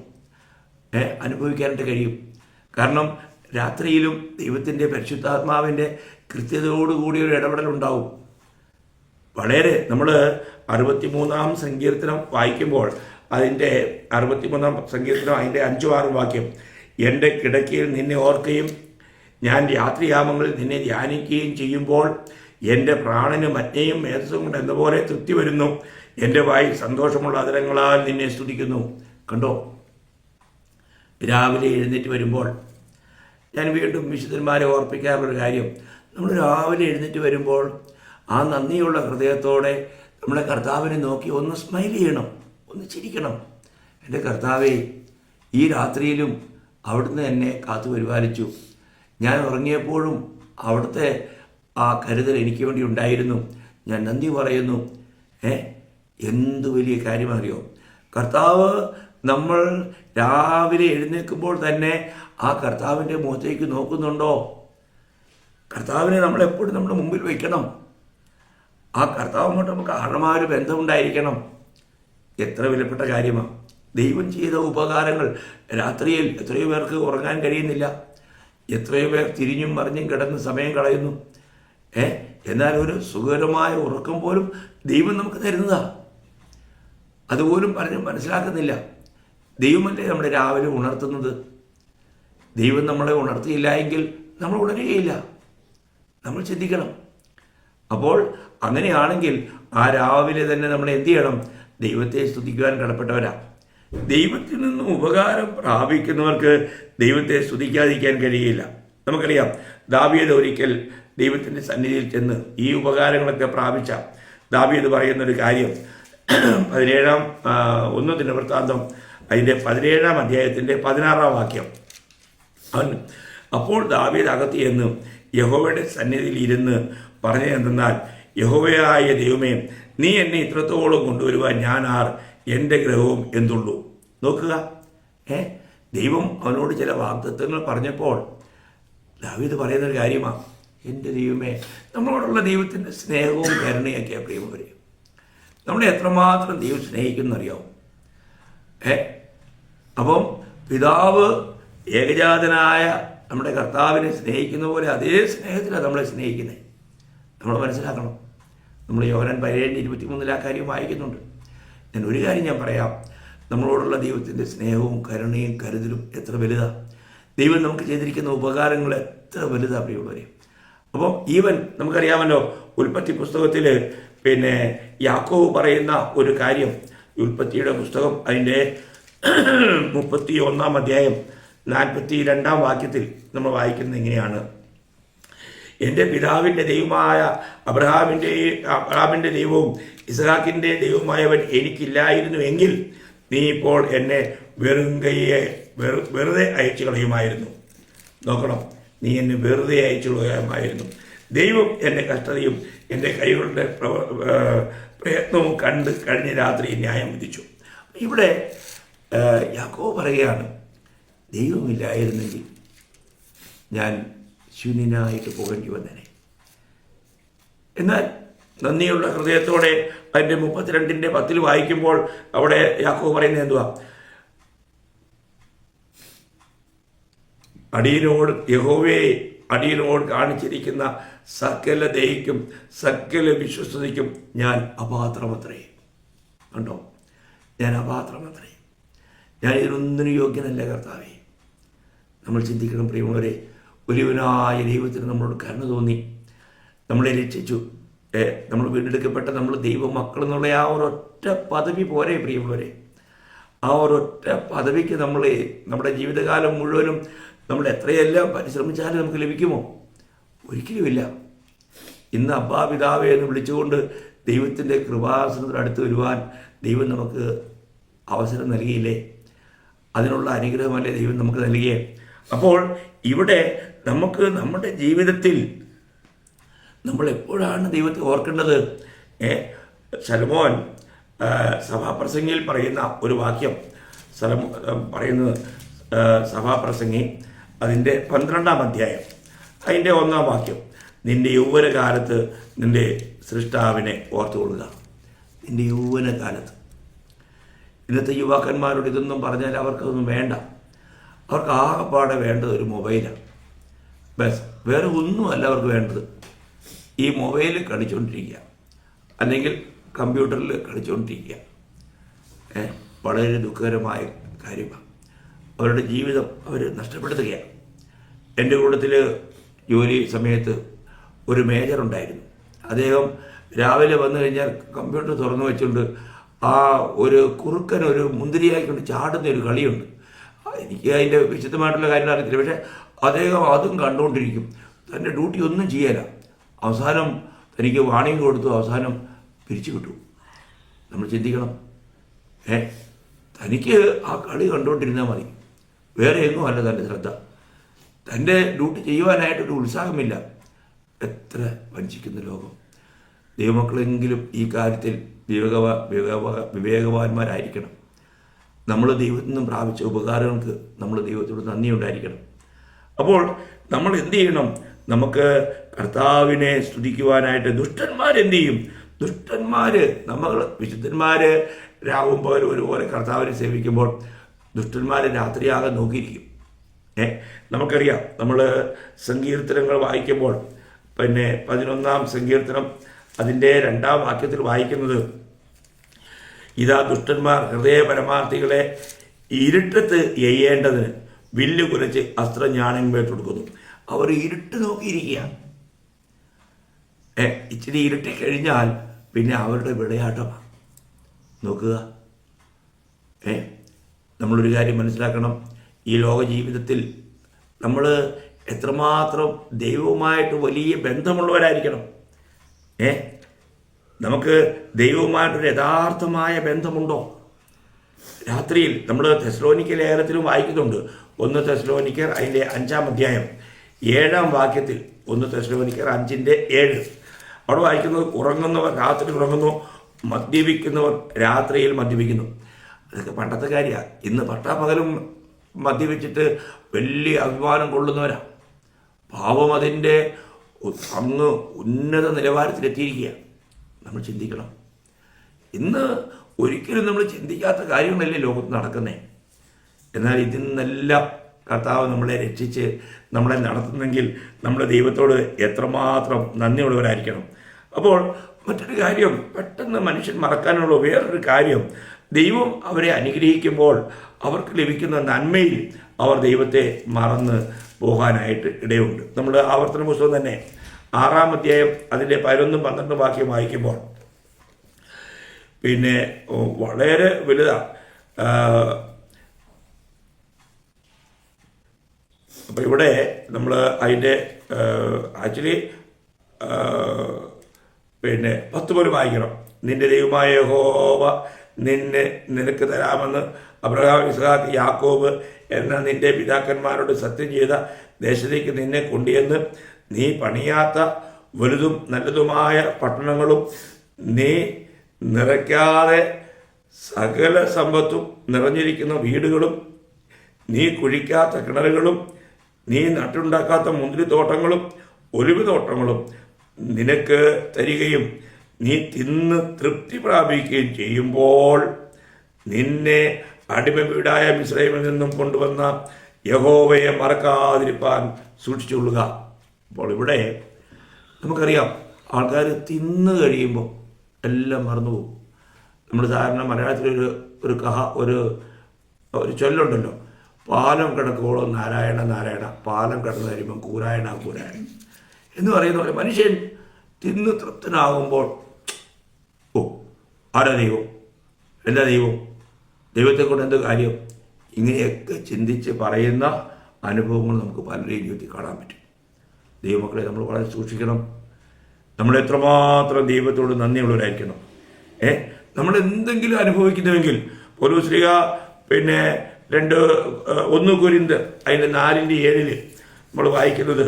അനുഭവിക്കാനായിട്ട് കഴിയും. കാരണം രാത്രിയിലും ദൈവത്തിൻ്റെ പരിശുദ്ധാത്മാവിൻ്റെ കൃത്യതയോടുകൂടി ഒരു ഇടപെടലുണ്ടാവും. വളരെ നമ്മൾ 63-ാം സങ്കീർത്തനം വായിക്കുമ്പോൾ അതിൻ്റെ 63-ാം സങ്കീർത്തനം അതിൻ്റെ 5-6 വാക്യം, എൻ്റെ കിടക്കയിൽ നിന്നെ ഓർക്കുകയും ഞാൻ രാത്രിയാമങ്ങളിൽ നിന്നെ ധ്യാനിക്കുകയും ചെയ്യുമ്പോൾ എൻ്റെ പ്രാണന് മജ്ഞയും മേധസ്സും കൊണ്ട് എന്നപോലെ തൃപ്തി വരുന്നു. എൻ്റെ വായി സന്തോഷമുള്ള അതരങ്ങളാൽ നിന്നെ സ്തുതിക്കുന്നു. കണ്ടോ, രാവിലെ എഴുന്നേറ്റ് വരുമ്പോൾ ഞാൻ വീണ്ടും വിശുദ്ധന്മാരെ ഓർപ്പിക്കാറുള്ളൊരു കാര്യം, നമ്മൾ രാവിലെ എഴുന്നേറ്റ് വരുമ്പോൾ ആ നന്ദിയുള്ള ഹൃദയത്തോടെ നമ്മുടെ കർത്താവിനെ നോക്കി ഒന്ന് സ്മൈൽ ചെയ്യണം, ഒന്ന് ചിരിക്കണം. എൻ്റെ കർത്താവേ, ഈ രാത്രിയിലും അവിടുന്ന് എന്നെ കാത്തു പരിപാലിച്ചു. ഞാൻ ഉറങ്ങിയപ്പോഴും അവിടുത്തെ ആ കരുതൽ എനിക്ക് വേണ്ടി ഉണ്ടായിരുന്നു. ഞാൻ നന്ദി പറയുന്നു. എന്തു വലിയ കാര്യമറിയോ? കർത്താവ് നമ്മൾ രാവിലെ എഴുന്നേൽക്കുമ്പോൾ തന്നെ ആ കർത്താവിൻ്റെ മുഖത്തേക്ക് നോക്കുന്നുണ്ടോ? കർത്താവിനെ നമ്മളെപ്പോഴും നമ്മുടെ മുമ്പിൽ വയ്ക്കണം. ആ കർത്താവുമായിട്ട് നമുക്ക് ആഴമായ ഒരു ബന്ധമുണ്ടായിരിക്കണം. എത്ര വിലപ്പെട്ട കാര്യമാണ്. ദൈവം ചെയ്ത ഉപകാരങ്ങൾ രാത്രിയിൽ എത്രയോ പേർക്ക് ഉറങ്ങാൻ കഴിയുന്നില്ല. എത്രയോ പേർ തിരിഞ്ഞും മറിഞ്ഞും കിടന്ന് സമയം കളയുന്നു. എന്നാൽ ഒരു സുഖകരമായ ഉറക്കം പോലും ദൈവം നമുക്ക് തരുന്നതാ. അതുപോലും പലരും മനസ്സിലാക്കുന്നില്ല. ദൈവമല്ലേ നമ്മളെ രാവിലെ ഉണർത്തുന്നത്. ദൈവം നമ്മളെ ഉണർത്തിയില്ല എങ്കിൽ നമ്മൾ ഉണരുകയില്ല. നമ്മൾ ചിന്തിക്കണം. അപ്പോൾ അങ്ങനെയാണെങ്കിൽ ആ രാവിലെ തന്നെ നമ്മൾ എന്ത് ചെയ്യണം? ദൈവത്തെ സ്തുതിക്കുവാൻ കടപ്പെട്ടവരാ. ദൈവത്തിൽ നിന്നും ഉപകാരം പ്രാപിക്കുന്നവർക്ക് ദൈവത്തെ സ്തുതിക്കാതിരിക്കാൻ കഴിയില്ല. നമുക്കറിയാം ദാവീദ് ഒരിക്കൽ ദൈവത്തിൻ്റെ സന്നിധിയിൽ ചെന്ന് ഈ ഉപകാരങ്ങളൊക്കെ പ്രാപിച്ച ദാവീദ് പറയുന്നൊരു കാര്യം 1 ദിനവൃത്താന്തം അതിൻ്റെ 17-ാം അധ്യായത്തിൻ്റെ 16-ാം വാക്യം. അപ്പോൾ ദാവീദ് അകത്ത് ചെന്ന് യഹോവയുടെ സന്നിധിയിൽ ഇരുന്ന് പറഞ്ഞതെന്നാൽ, യഹോവയായ ദൈവമേ, നീ എന്നെ ഇത്രത്തോളം കൊണ്ടുവരുവാൻ ഞാൻ ആർ, എൻ്റെ ഗ്രഹവും എന്തുള്ളൂ. നോക്കുക, ദൈവം അവനോട് ചില വാഗ്ദത്തങ്ങൾ പറഞ്ഞപ്പോൾ ദാവീദ് പറയുന്നൊരു കാര്യമാണ്, എൻ്റെ ദൈവമേ. നമ്മളോടുള്ള ദൈവത്തിൻ്റെ സ്നേഹവും കരുണയൊക്കെയാണ് പ്രിയമുള്ളവരെ. നമ്മളെ എത്രമാത്രം ദൈവം സ്നേഹിക്കുന്നറിയാവും. അപ്പം പിതാവ് ഏകജാതനായ നമ്മുടെ കർത്താവിനെ സ്നേഹിക്കുന്ന പോലെ അതേ സ്നേഹത്തിലാണ് നമ്മളെ സ്നേഹിക്കുന്നത്. നമ്മൾ മനസ്സിലാക്കണം. നമ്മൾ യോഹന്നാൻ 17:23 ആ കാര്യം വായിക്കുന്നുണ്ട്. ഞാൻ ഒരു കാര്യം ഞാൻ പറയാം, നമ്മളോടുള്ള ദൈവത്തിൻ്റെ സ്നേഹവും കരുണയും കരുതലും എത്ര വലുതാണ്. ദൈവം നമുക്ക് ചെയ്തിരിക്കുന്ന ഉപകാരങ്ങൾ എത്ര വലുതാണ് പ്രിയമുള്ളവരെ. അപ്പം ഈവൻ നമുക്കറിയാമല്ലോ, ഉൽപ്പത്തി പുസ്തകത്തിൽ യാക്കോബ് പറയുന്ന ഒരു കാര്യം, ഉൽപ്പത്തിയുടെ പുസ്തകം അതിൻ്റെ 31-ാം അധ്യായം 42-ാം വാക്യത്തിൽ നമ്മൾ വായിക്കുന്നത് ഇങ്ങനെയാണ്: എൻ്റെ പിതാവിൻ്റെ ദൈവമായ അബ്രഹാമിൻ്റെ ദൈവവും ഇസ്ഹാക്കിൻ്റെ ദൈവവുമായവൻ എനിക്കില്ലായിരുന്നു എങ്കിൽ നീ ഇപ്പോൾ എന്നെ വെറുതെ അയച്ചു കളയുമായിരുന്നു. നോക്കണം, നീ എന്നെ വെറുതെ അയച്ചു കളയുമായിരുന്നു. ദൈവം എൻ്റെ കഷ്ടതയും എൻ്റെ കൈകളുടെ പ്രയത്നവും കണ്ട് കഴിഞ്ഞ രാത്രി ന്യായം വിധിച്ചു. ഇവിടെ യാക്കോബ് പറയുകയാണ്, ദൈവമില്ലായിരുന്നെങ്കിൽ ഞാൻ ശൂന്യനായിട്ട് പോകേണ്ടി വന്നേനെ. എന്നാൽ നന്ദിയുള്ള ഹൃദയത്തോടെ അതിൻ്റെ 32:10 വായിക്കുമ്പോൾ അവിടെ യാക്കോബ് പറയുന്നത് എന്തുവാ? അടിയനോട് കാണിച്ചിരിക്കുന്ന സകല ദയയ്ക്കും സകല വിശ്വസ്തതയ്ക്കും ഞാൻ അപാത്രമത്രേ. കണ്ടോ, ഞാൻ അപാത്രമത്രേ. ഞാൻ ഇതിനൊന്നിനും യോഗ്യനല്ല കർത്താവേ. നമ്മൾ ചിന്തിക്കണം പ്രിയമുള്ളവരെ, ഒരുവനായ ദൈവത്തിന് നമ്മളോട് കരുണ തോന്നി, നമ്മളെ രക്ഷിച്ചു. നമ്മൾ വീണ്ടെടുക്കപ്പെട്ട നമ്മൾ ദൈവമക്കൾ എന്നുള്ള ആ ഒരൊറ്റ പദവി പോരെ പ്രിയമുള്ളവരെ. ആ ഒരൊറ്റ പദവിക്ക് നമ്മുടെ ജീവിതകാലം മുഴുവനും നമ്മൾ എത്രയെല്ലാം പരിശ്രമിച്ചാലും നമുക്ക് ലഭിക്കുമോ? ഒരിക്കലുമില്ല. ഇന്ന് അബ്ബാ പിതാവേ എന്ന് വിളിച്ചുകൊണ്ട് ദൈവത്തിൻ്റെ കൃപാസനത്തിന് അടുത്ത് വരുവാൻ ദൈവം നമുക്ക് അവസരം നൽകിയില്ലേ? അതിനുള്ള അനുഗ്രഹമല്ലേ ദൈവം നമുക്ക് നൽകിയേ? അപ്പോൾ ഇവിടെ നമുക്ക് നമ്മുടെ ജീവിതത്തിൽ നമ്മൾ എപ്പോഴാണ് ദൈവത്തെ ഓർക്കേണ്ടത്? ശലോമോൻ സഭാപ്രസംഗിയിൽ പറയുന്ന ഒരു വാക്യം പറയുന്നത്, സഭാപ്രസംഗി അതിൻ്റെ 12-ാം അധ്യായം അതിൻ്റെ 1-ാം വാക്യം, നിന്റെ യൗവനകാലത്ത് നിന്റെ സൃഷ്ടാവിനെ ഓർത്തുകൊള്ളുക. നിന്റെ യൗവനകാലത്ത്. ഇന്നത്തെ യുവാക്കന്മാരോട് ഇതൊന്നും പറഞ്ഞാൽ അവർക്കതൊന്നും വേണ്ട. അവർക്ക് ആകെപ്പാടെ വേണ്ടത് ഒരു മൊബൈലാണ്. ബസ്, വേറെ ഒന്നുമല്ല അവർക്ക് വേണ്ടത്. ഈ മൊബൈലിൽ കളിച്ചുകൊണ്ടിരിക്കുക, അല്ലെങ്കിൽ കമ്പ്യൂട്ടറിൽ കളിച്ചുകൊണ്ടിരിക്കുക. വളരെ ദുഃഖകരമായ കാര്യമാണ്. അവരുടെ ജീവിതം അവർ നഷ്ടപ്പെടുത്തുകയാണ്. എൻ്റെ കൂട്ടത്തിൽ ജോലി സമയത്ത് ഒരു മേജർ ഉണ്ടായിരുന്നു. അദ്ദേഹം രാവിലെ വന്നു കഴിഞ്ഞാൽ കമ്പ്യൂട്ടർ തുറന്നു വെച്ചുകൊണ്ട് ആ ഒരു കുറുക്കനൊരു മുന്തിരിയായിക്കൊണ്ട് ചാടുന്ന ഒരു കളിയുണ്ട്. എനിക്ക് അതിൻ്റെ വിശദമായിട്ടുള്ള കാര്യങ്ങൾ അറിയത്തില്ല. പക്ഷേ അദ്ദേഹം അതും കണ്ടുകൊണ്ടിരിക്കും. തൻ്റെ ഡ്യൂട്ടി ഒന്നും ചെയ്യാല. അവസാനം തനിക്ക് വാണിംഗ് കൊടുത്തു, അവസാനം പിരിച്ചു കിട്ടും. നമ്മൾ ചിന്തിക്കണം, തനിക്ക് ആ കളി കണ്ടുകൊണ്ടിരുന്നാൽ മതി, വേറെ എങ്ങും അല്ല തൻ്റെ ശ്രദ്ധ. തൻ്റെ ഡ്യൂട്ടി ചെയ്യുവാനായിട്ടൊരു ഉത്സാഹമില്ല. എത്ര വഞ്ചിക്കുന്ന ലോകം. ദൈവമക്കളെങ്കിലും ഈ കാര്യത്തിൽ വിവേകവാന്മാരായിരിക്കണം. നമ്മൾ ദൈവത്തിൽ നിന്നും പ്രാപിച്ച ഉപകാരങ്ങൾക്ക് നമ്മൾ ദൈവത്തോട് നന്ദി ഉണ്ടായിരിക്കണം. അപ്പോൾ നമ്മൾ എന്ത് ചെയ്യണം? നമുക്ക് കർത്താവിനെ സ്തുതിക്കുവാനായിട്ട് ദുഷ്ടന്മാരെന്ത് ചെയ്യും? നമ്മൾ വിശുദ്ധന്മാർ രാവും പകലും ഒരുപോലെ കർത്താവിനെ സേവിക്കുമ്പോൾ ദുഷ്ടന്മാർ രാത്രിയാകെ നോക്കിയിരിക്കും. നമുക്കറിയാം, നമ്മൾ സങ്കീർത്തനങ്ങൾ വായിക്കുമ്പോൾ 11-ാം സങ്കീർത്തനം അതിൻ്റെ 2-ാം വാക്യത്തിൽ വായിക്കുന്നത്, ഇതാ ദുഷ്ടന്മാർ ഹൃദയപരമാർത്ഥികളെ ഇരുട്ടത്ത് എയ്യേണ്ടതിന് വില്ല് കുലച്ച് അസ്ത്രജ്ഞാനങ്ങൾ കൊടുക്കുന്നു. അവർ ഇരുട്ട് നോക്കിയിരിക്കുക. ഇച്ചിരി ഇരുട്ടി കഴിഞ്ഞാൽ പിന്നെ അവരുടെ വിളയാട്ടമാണ്. നോക്കുക, നമ്മളൊരു കാര്യം മനസ്സിലാക്കണം. ഈ ലോക ജീവിതത്തിൽ നമ്മൾ എത്രമാത്രം ദൈവവുമായിട്ട് വലിയ ബന്ധമുള്ളവരായിരിക്കണം. നമുക്ക് ദൈവവുമായിട്ടൊരു യഥാർത്ഥമായ ബന്ധമുണ്ടോ? രാത്രിയിൽ നമ്മൾ തെസ്സലോനിക്ക ലേഖനത്തിലും വായിക്കുന്നുണ്ട്. 1 തെസ്സലോനിക്കർ അതിൻ്റെ 5-ാം അധ്യായം 7-ാം വാക്യത്തിൽ, 1 തെസ്സലോനിക്കർ 5:7 അവിടെ വായിക്കുന്നത്, ഉറങ്ങുന്നവർ രാത്രി ഉറങ്ങുന്നു, മദ്യപിക്കുന്നവർ രാത്രിയിൽ മദ്യപിക്കുന്നു. അതൊക്കെ പണ്ടത്തെ കാര്യമാണ്. ഇന്ന് പട്ടാപ്പകലും മദ്യപിച്ചിട്ട് വലിയ അഭിമാനം കൊള്ളുന്നവരാണ്. പാവം അതിൻ്റെ അങ്ങ് ഉന്നത നിലവാരത്തിലെത്തിയിരിക്കുക. നമ്മൾ ചിന്തിക്കണം. ഇന്ന് ഒരിക്കലും നമ്മൾ ചിന്തിക്കാത്ത കാര്യങ്ങളല്ലേ ലോകത്ത് നടക്കുന്നേ. എന്നാൽ ഇതിൽ നിന്നെല്ലാം കർത്താവ് നമ്മളെ രക്ഷിച്ച് നമ്മളെ നടത്തുന്നെങ്കിൽ നമ്മുടെ ദൈവത്തോട് എത്രമാത്രം നന്ദിയുള്ളവരായിരിക്കണം. അപ്പോൾ മറ്റൊരു കാര്യം, പെട്ടെന്ന് മനുഷ്യൻ മറക്കാനുള്ള വേറൊരു കാര്യം, ദൈവം അവരെ അനുഗ്രഹിക്കുമ്പോൾ അവർക്ക് ലഭിക്കുന്ന നന്മയിൽ അവർ ദൈവത്തെ മറന്ന് പോകാനായിട്ട് ഇടയുണ്ട്. നമ്മൾ ആവർത്തന പുസ്തകം തന്നെ 6-ാം അധ്യായം അതിൻ്റെ 11-12 വാക്യം വായിക്കുമ്പോൾ പിന്നെ വളരെ വലുതാണ്. അപ്പോൾ ഇവിടെ നമ്മൾ അതിൻ്റെ ആക്ച്വലി പിന്നെ 10 പോലും വായിക്കണം. നിന്റെ ദൈവമായ യഹോവ നിനക്ക് തരാമെന്ന് അബ്രഹാം, ഇസ്ഹാക്ക്, യാക്കോബ് എന്ന നിന്റെ പിതാക്കന്മാരോട് സത്യം ചെയ്ത ദേശത്തേക്ക് നിന്നെ കൊണ്ടുവന്ന് നീ പണിയാത്ത വലുതും നല്ലതുമായ പട്ടണങ്ങളും നീ നിറയ്ക്കാതെ സകല സമ്പത്തും നിറഞ്ഞിരിക്കുന്ന വീടുകളും നീ കുഴിക്കാത്ത കിണറുകളും നീ നട്ടുണ്ടാക്കാത്ത മുന്തിരിത്തോട്ടങ്ങളും ഒലിവ് തോട്ടങ്ങളും നിനക്ക് തരികയും നീ തിന്ന് തൃപ്തി പ്രാപിക്കുകയും ചെയ്യുമ്പോൾ നിന്നെ അടിമ വീടായ മിസ്രൈമിൽ നിന്നും കൊണ്ടുവന്ന യഹോവയെ മറക്കാതിരിപ്പാൻ സൂക്ഷിച്ചുകൊള്ളുക. അപ്പോൾ ഇവിടെ നമുക്കറിയാം, ആൾക്കാർ തിന്ന് കഴിയുമ്പോൾ എല്ലാം മറന്നുപോകും. നമ്മൾ സാധാരണ മലയാളത്തിലൊരു ഒരു ചൊല്ലുണ്ടല്ലോ, പാലം കിടക്കുവോളം നാരായണ നാരായണ, പാലം കിടന്നു കഴിയുമ്പോൾ കൂരായണ കൂരായണ എന്ന് പറയുന്ന പോലെ മനുഷ്യൻ തിന്ന് തൃപ്തനാകുമ്പോൾ ആരാ ദൈവം, എന്താ ദൈവം, ദൈവത്തെ കൊണ്ട് എന്ത് കാര്യം, ഇങ്ങനെയൊക്കെ ചിന്തിച്ച് പറയുന്ന അനുഭവങ്ങൾ നമുക്ക് പലരുടെയും ജീവിതത്തിൽ കാണാൻ പറ്റും. ദൈവമക്കളെ നമ്മൾ വളരെ സൂക്ഷിക്കണം. നമ്മൾ എത്രമാത്രം ദൈവത്തോട് നന്ദിയുള്ളവരായിരിക്കണം. നമ്മൾ എന്തെങ്കിലും അനുഭവിക്കുന്നുവെങ്കിൽ പൗലോസ് ശ്ലീഹ പിന്നെ 1 കൊരിന്ത്യർ അതിൻ്റെ 4:7 നമ്മൾ വായിക്കുന്നത്,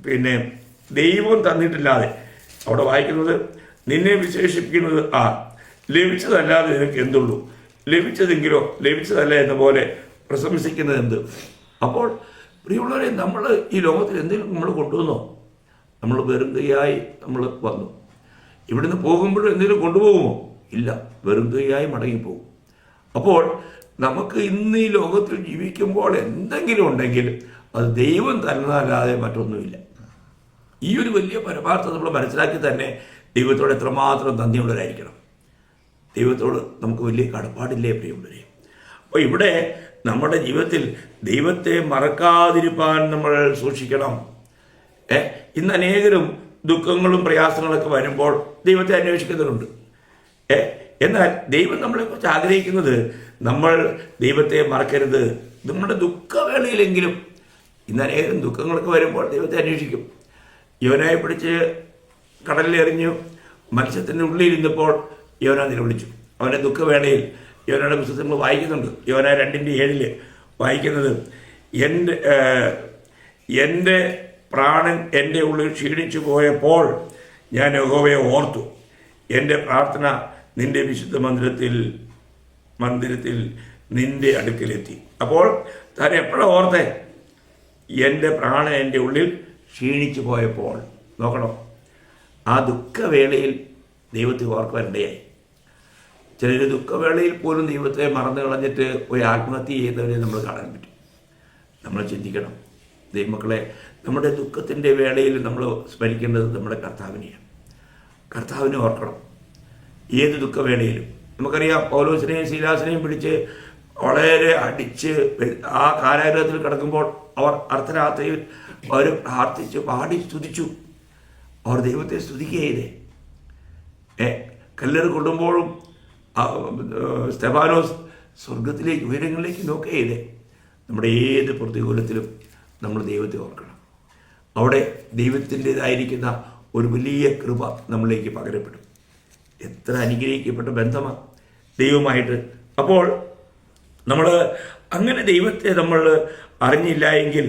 പിന്നെ ദൈവം തന്നിട്ടില്ലാതെ അവിടെ വായിക്കുന്നത്, നിന്നെ വിശേഷിപ്പിക്കുന്നത് ലഭിച്ചതല്ലാതെ നിനക്ക് എന്തുള്ളൂ, ലഭിച്ചതെങ്കിലോ ലഭിച്ചതല്ല എന്ന പോലെ പ്രശംസിക്കുന്നത് എന്ത്. അപ്പോൾ പ്രിയമുള്ളവരെ, നമ്മൾ ഈ ലോകത്തിൽ എന്തെങ്കിലും നമ്മൾ കൊണ്ടുവന്നോ? നമ്മൾ വെറും കൈയായി നമ്മൾ വന്നു. ഇവിടുന്ന് പോകുമ്പോഴും എന്തെങ്കിലും കൊണ്ടുപോകുമോ? ഇല്ല, വെറും കൈയായി മടങ്ങിപ്പോകും. അപ്പോൾ നമുക്ക് ഇന്ന് ഈ ലോകത്തിൽ ജീവിക്കുമ്പോൾ എന്തെങ്കിലും ഉണ്ടെങ്കിൽ അത് ദൈവം തരുന്നതല്ലാതെ മറ്റൊന്നുമില്ല. ഈ ഒരു വലിയ പരമാർത്ഥം നമ്മൾ മനസ്സിലാക്കി തന്നെ ദൈവത്തോട് എത്രമാത്രം നന്ദിയുള്ളവരായിരിക്കണം. ദൈവത്തോട് നമുക്ക് വലിയ കടപ്പാടില്ലേ പ്രിയമുള്ളവരെ? അപ്പോൾ ഇവിടെ നമ്മുടെ ജീവിതത്തിൽ ദൈവത്തെ മറക്കാതിരിപ്പാൻ നമ്മൾ സൂക്ഷിക്കണം. ഇന്ന് അനേകരും ദുഃഖങ്ങളും പ്രയാസങ്ങളൊക്കെ വരുമ്പോൾ ദൈവത്തെ അന്വേഷിക്കുന്നവരുണ്ട്. എന്നാൽ ദൈവം നമ്മളെക്കുറിച്ച് ആഗ്രഹിക്കുന്നത് നമ്മൾ ദൈവത്തെ മറക്കരുത്. നമ്മുടെ ദുഃഖവേളയിലെങ്കിലും, ഇന്ന് അനേകം ദുഃഖങ്ങളൊക്കെ വരുമ്പോൾ ദൈവത്തെ അന്വേഷിക്കും. യോനായെ പിടിച്ച് കടലിൽ എറിഞ്ഞു, മത്സ്യത്തിൻ്റെ ഉള്ളിൽ ഇരുന്നപ്പോൾ യോന നിലവിളിച്ചു. അവൻ്റെ ദുഃഖവേളയിൽ യോനയുടെ പുസ്തകത്തിൽ നമ്മൾ വായിക്കുന്നുണ്ട്. യോന 2:7 വായിക്കുന്നത്, എൻ്റെ പ്രാണൻ എൻ്റെ ഉള്ളിൽ ക്ഷീണിച്ചു പോയപ്പോൾ ഞാൻ യഹോവയെ ഓർത്തു. എൻ്റെ പ്രാർത്ഥന നിന്റെ വിശുദ്ധ മന്ദിരത്തിൽ നിന്റെ അടുക്കലെത്തി. അപ്പോൾ താൻ എപ്പോഴാണ് ഓർത്തേ? എൻ്റെ പ്രാണൻ എൻ്റെ ഉള്ളിൽ ക്ഷീണിച്ചു പോയപ്പോൾ. നോക്കണം, ആ ദുഃഖവേളയിൽ ദൈവത്തെ ഓർക്കുവാനിടയായി. ചിലർ ദുഃഖവേളയിൽ പോലും ദൈവത്തെ മറന്നു കളഞ്ഞിട്ട് പോയി ആത്മഹത്യ ചെയ്യുന്നവരെ നമ്മൾ കാണാൻ പറ്റും. നമ്മൾ ചിന്തിക്കണം ദൈവമക്കളെ, നമ്മുടെ ദുഃഖത്തിൻ്റെ വേളയിൽ നമ്മൾ സ്മരിക്കേണ്ടത് നമ്മുടെ കർത്താവിനെയാണ്. കർത്താവിനെ ഓർക്കണം ഏത് ദുഃഖവേളയിലും. നമുക്കറിയാം, പൗലോസിനെയും ശീലാസിനെയും പിടിച്ച് വളരെ അടിച്ച് ആ കാരാഗൃഹത്തിൽ കിടക്കുമ്പോൾ അവർ അർദ്ധരാത്രിയിൽ അവർ പ്രാർത്ഥിച്ച് പാടി സ്തുതിച്ചു. അവർ ദൈവത്തെ സ്തുതിക്കുകയതേ. കല്ലെറി കൊണ്ടുമ്പോഴും സ്തെഫാനോസ് സ്വർഗത്തിലേക്ക് ഉയരങ്ങളിലേക്ക് നോക്കുകയതേ. നമ്മുടെ ഏത് പ്രതികൂലത്തിലും നമ്മൾ ദൈവത്തെ ഓർക്കണം. അവിടെ ദൈവത്തിൻ്റെതായിരിക്കുന്ന ഒരു വലിയ കൃപ നമ്മളിലേക്ക് പകരപ്പെടും. എത്ര അനുഗ്രഹിക്കപ്പെട്ട ബന്ധമാണ് ദൈവമായിട്ട്. അപ്പോൾ നമ്മൾ അങ്ങനെ ദൈവത്തെ നമ്മൾ അറിഞ്ഞില്ല എങ്കിൽ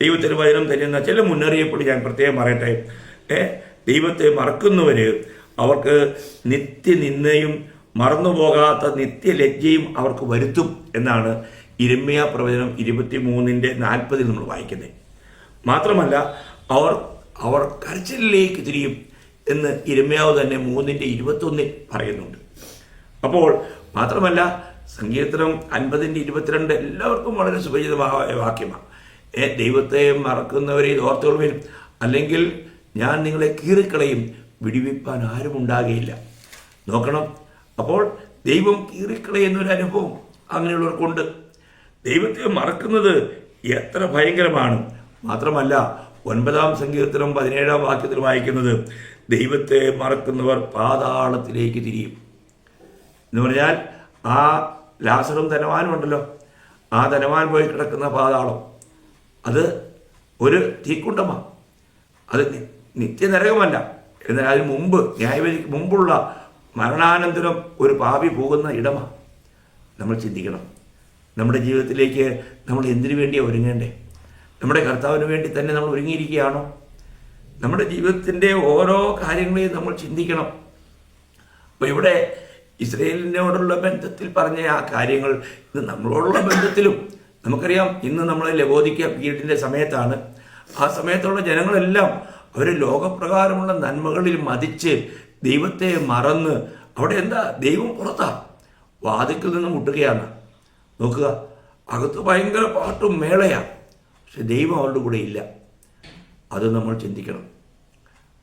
ദൈവത്തിന് വചനം തരുന്ന ചില മുന്നറിയിപ്പുകൾ ഞാൻ പ്രത്യേകം പറയട്ടെ. ദൈവത്തെ മറക്കുന്നവർ അവർക്ക് നിത്യനിന്ദയും മറന്നുപോകാത്ത നിത്യലജ്ജയും അവർക്ക് വരുത്തും എന്നാണ് യിരെമ്യാ പ്രവചനം 23:40 നമ്മൾ വായിക്കുന്നത്. മാത്രമല്ല അവർ കരച്ചിലേക്ക് തിരിയും എന്ന് യിരെമ്യാവ് തന്നെ 3:21 പറയുന്നുണ്ട്. അപ്പോൾ മാത്രമല്ല സങ്കീർത്തനം 50:22 എല്ലാവർക്കും വളരെ സുപരിചിതമായ വാക്യമാണ്. ദൈവത്തെ മറക്കുന്നവരെ ഓർത്തുകൊള്ളുവിൻ, അല്ലെങ്കിൽ ഞാൻ നിങ്ങളെ കീറിക്കളയും, വിടിവിപ്പാൻ ആരും ഉണ്ടാകുകയില്ല. നോക്കണം, അപ്പോൾ ദൈവം കീറിക്കളയുന്നൊരു അനുഭവം അങ്ങനെയുള്ളവർക്കുണ്ട്. ദൈവത്തെ മറക്കുന്നത് എത്ര ഭയങ്കരമാണ്. മാത്രമല്ല 9-ാം സങ്കീർത്തനം 17-ാം വാക്യത്തിൽ വായിക്കുന്നത് ദൈവത്തെ മറക്കുന്നവർ പാതാളത്തിലേക്ക് തിരിയും എന്ന് പറഞ്ഞാൽ ആ ലാസറും ധനവാനും ഉണ്ടല്ലോ, ആ ധനവാൻ പോയി കിടക്കുന്ന പാതാളം അത് ഒരു തീക്കുണ്ടമാണ്. അത് നിത്യനരകമല്ല. എന്നാൽ അതിന് മുമ്പ് ന്യായവിധിക്ക് മുമ്പുള്ള മരണാനന്തരം ഒരു പാപി പോകുന്ന ഇടമാണ്. നമ്മൾ ചിന്തിക്കണം, നമ്മുടെ ജീവിതത്തിലേക്ക് നമ്മൾ എന്തിനു വേണ്ടിയാണ് ഒരുങ്ങേണ്ടേ? നമ്മുടെ കർത്താവിന് വേണ്ടി തന്നെ നമ്മൾ ഒരുങ്ങിയിരിക്കുകയാണോ? നമ്മുടെ ജീവിതത്തിൻ്റെ ഓരോ കാര്യങ്ങളെയും നമ്മൾ ചിന്തിക്കണം. അപ്പോൾ ഇവിടെ ഇസ്രയേലിനോടുള്ള ബന്ധത്തിൽ പറഞ്ഞ ആ കാര്യങ്ങൾ ഇന്ന് നമ്മളോടുള്ള ബന്ധത്തിലും നമുക്കറിയാം. ഇന്ന് നമ്മൾ ലവോദിക്ക പീരീഡിൻ്റെ സമയത്താണ്. ആ സമയത്തുള്ള ജനങ്ങളെല്ലാം അവർ ലോകപ്രകാരമുള്ള നന്മകളിൽ മതിച്ച് ദൈവത്തെ മറന്ന് അവിടെ എന്താ, ദൈവം പുറത്താ, വാതിൽക്കൽ നിന്ന് മുട്ടുകയാണ്. നോക്കുക, അകത്ത് ഭയങ്കര പാട്ടും മേളയാണ്, പക്ഷെ ദൈവം അവരുടെ കൂടെ ഇല്ല. അത് നമ്മൾ ചിന്തിക്കണം.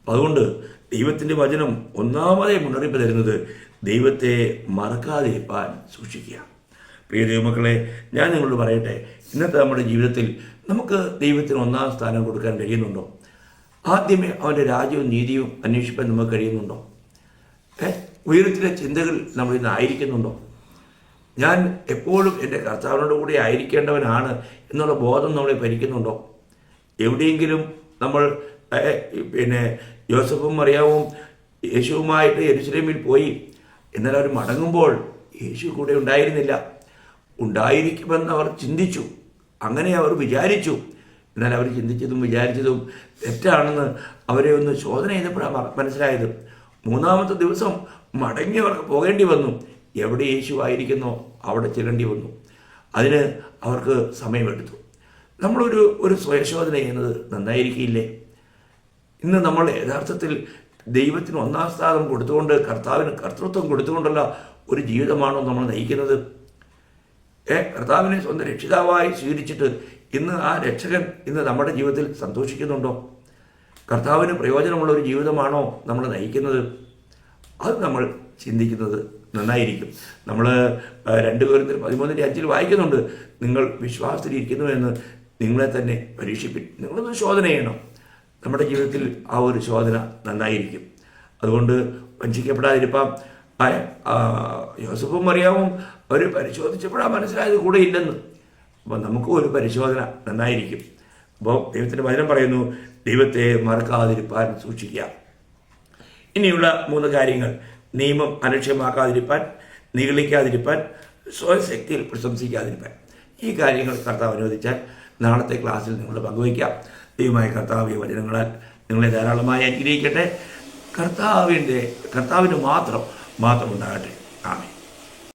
അതുകൊണ്ട് ദൈവത്തിൻ്റെ വചനം ഒന്നാമതായി മുന്നറിയിപ്പ് തരുന്നത് ദൈവത്തെ മറക്കാതിരിക്കാൻ സൂക്ഷിക്കുക. പ്രിയ ദൈവമക്കളെ, ഞാൻ നിങ്ങളോട് പറയട്ടെ, ഇന്നത്തെ നമ്മുടെ ജീവിതത്തിൽ നമുക്ക് ദൈവത്തിന് ഒന്നാം സ്ഥാനം കൊടുക്കാൻ കഴിയുന്നുണ്ടോ? ആദ്യമേ അവൻ്റെ രാജ്യവും നീതിയും അന്വേഷിക്കാൻ നമുക്ക് കഴിയുന്നുണ്ടോ? ഉയരത്തിലെ ചിന്തകൾ നമ്മൾ ഇന്ന് ആയിരിക്കുന്നുണ്ടോ? ഞാൻ എപ്പോഴും എൻ്റെ കർത്താവിനോട് കൂടി ആയിരിക്കേണ്ടവനാണ് എന്നുള്ള ബോധം നമ്മളെ ഭരിക്കുന്നുണ്ടോ? എവിടെയെങ്കിലും നമ്മൾ യോസഫും മറിയാവും യേശുവുമായിട്ട് യെരൂശലേമിൽ പോയി, എന്നാൽ അവർ മടങ്ങുമ്പോൾ യേശു കൂടെ ഉണ്ടായിരുന്നില്ല. ഉണ്ടായിരിക്കുമെന്ന് അവർ ചിന്തിച്ചു, അങ്ങനെ അവർ വിചാരിച്ചു. എന്നാൽ അവർ ചിന്തിച്ചതും വിചാരിച്ചതും തെറ്റാണെന്ന് അവരെ ഒന്ന് ശോധന ചെയ്തപ്പോഴാണ് മനസ്സിലായത്. 3-ാമത്തെ ദിവസം മടങ്ങി അവർക്ക് പോകേണ്ടി വന്നു. എവിടെ യേശു ആയിരിക്കുന്നോ അവിടെ ചെല്ലേണ്ടി വന്നു. അതിന് അവർക്ക് സമയമെടുത്തു. നമ്മളൊരു സ്വയശോധന ചെയ്യുന്നത് നന്നായിരിക്കില്ലേ? ഇന്ന് നമ്മൾ യഥാർത്ഥത്തിൽ ദൈവത്തിന് ഒന്നാം സ്ഥാനം കൊടുത്തുകൊണ്ട് കർത്താവിന് കർത്തൃത്വം കൊടുത്തുകൊണ്ടുള്ള ഒരു ജീവിതമാണോ നമ്മൾ നയിക്കുന്നത്? കർത്താവിനെ സ്വന്തം രക്ഷിതാവായി സ്വീകരിച്ചിട്ട് ഇന്ന് ആ രക്ഷകൻ ഇന്ന് നമ്മുടെ ജീവിതത്തിൽ സന്തോഷിക്കുന്നുണ്ടോ? കർത്താവിന് പ്രയോജനമുള്ള ഒരു ജീവിതമാണോ നമ്മൾ നയിക്കുന്നത്? അത് നമ്മൾ ചിന്തിക്കുന്നത് നന്നായിരിക്കും. നമ്മൾ 2 കൊരിന്ത്യർ 13:5 വായിക്കുന്നുണ്ട്, നിങ്ങൾ വിശ്വാസത്തിലിരിക്കുന്നു എന്ന് നിങ്ങളെ തന്നെ പരീക്ഷിപ്പിൻ. നിങ്ങളൊന്ന് ശോധന ചെയ്യണം. നമ്മുടെ ജീവിതത്തിൽ ആ ഒരു ശോധന നന്നായിരിക്കും. അതുകൊണ്ട് വഞ്ചിക്കപ്പെടാതിരിക്കാം. യോസഫും മറിയാവും അവർ പരിശോധിച്ചപ്പോഴാണ് മനസ്സിലായത് കൂടെ ഇല്ലെന്ന്. അപ്പോൾ നമുക്കും ഒരു പരിശോധന നന്നായിരിക്കും. അപ്പോൾ ദൈവത്തിൻ്റെ വചനം പറയുന്നു, ദൈവത്തെ മറക്കാതിരിപ്പാൻ സൂക്ഷിക്കുക. ഇനിയുള്ള 3 കാര്യങ്ങൾ: നിയമം അലക്ഷ്യമാക്കാതിരിപ്പാൻ, നിഗളിക്കാതിരിപ്പാൻ, സ്വയശക്തിയിൽ പ്രശംസിക്കാതിരിപ്പാൻ. ഈ കാര്യങ്ങൾ കർത്താവ് അനുവദിച്ചാൽ നാളത്തെ ക്ലാസ്സിൽ നിങ്ങൾ പങ്കുവയ്ക്കാം. ദൈവമായ കർത്താവ് വചനങ്ങളാൽ നിങ്ങളെ ധാരാളമായി അനുഗ്രഹിക്കട്ടെ. കർത്താവിന് മാത്രം ഉണ്ടാകട്ടെ. ആമേൻ.